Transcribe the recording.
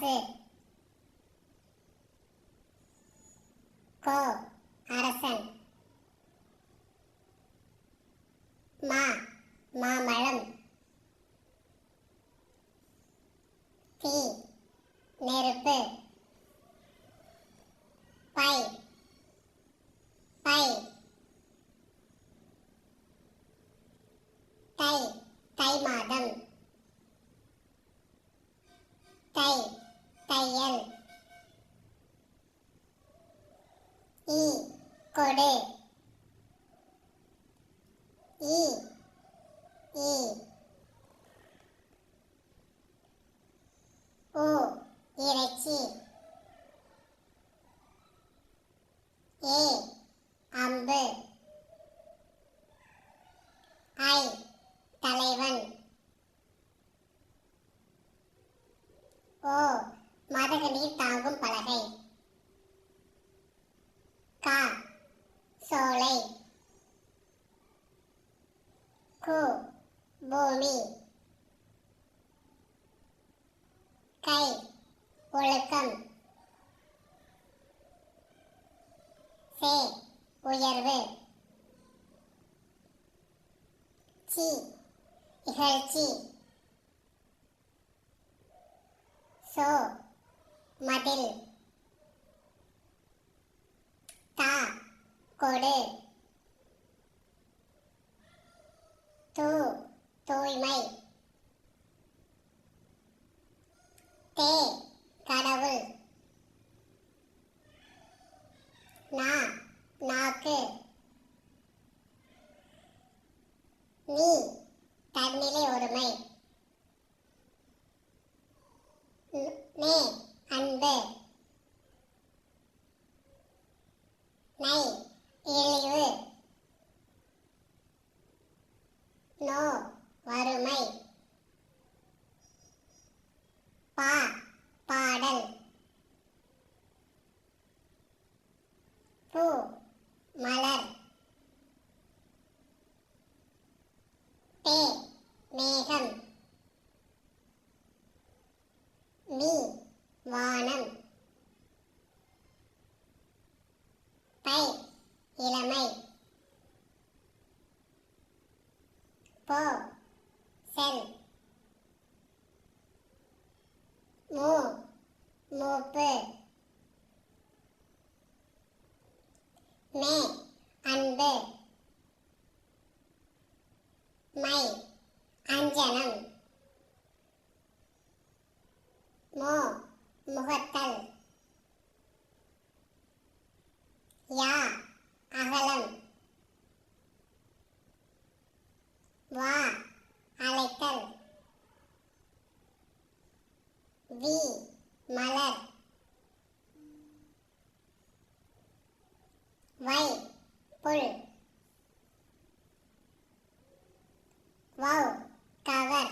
அரசு. கோ அரசன். மா மாமழம். தீ நெருப்பு. By by. தை தை மாதம். தை தையல். ஈ கொடு. ஈ ஈ. ஊ இறைச்சி. ஏ அம்பு. ஐ தலைவன். ஓ மதகு நீர் தாங்கும் பலகை. கா சோலை. கு பூமி. கை ஒழுக்கம். சே உயர்வு. சி இகழ்ச்சி. சோ மதில். தா கொடு. தூ தூய்மை. தே கடவுள். நா நாக்கு. நீ தன்னிலை ஒருமை. நே அன்பு. நை இழிவு. நோ வறுமை. பா பாடல். பூ மலர். பே மேகம். மீ வானம். பை இளமை. போ செல். மூ மூப்பு. மே அன்பு. மை அஞ்சனம். மோ முகத்தல். யா அகலம். வா அழைத்தல். We Malar. Why pull. வௌ cover.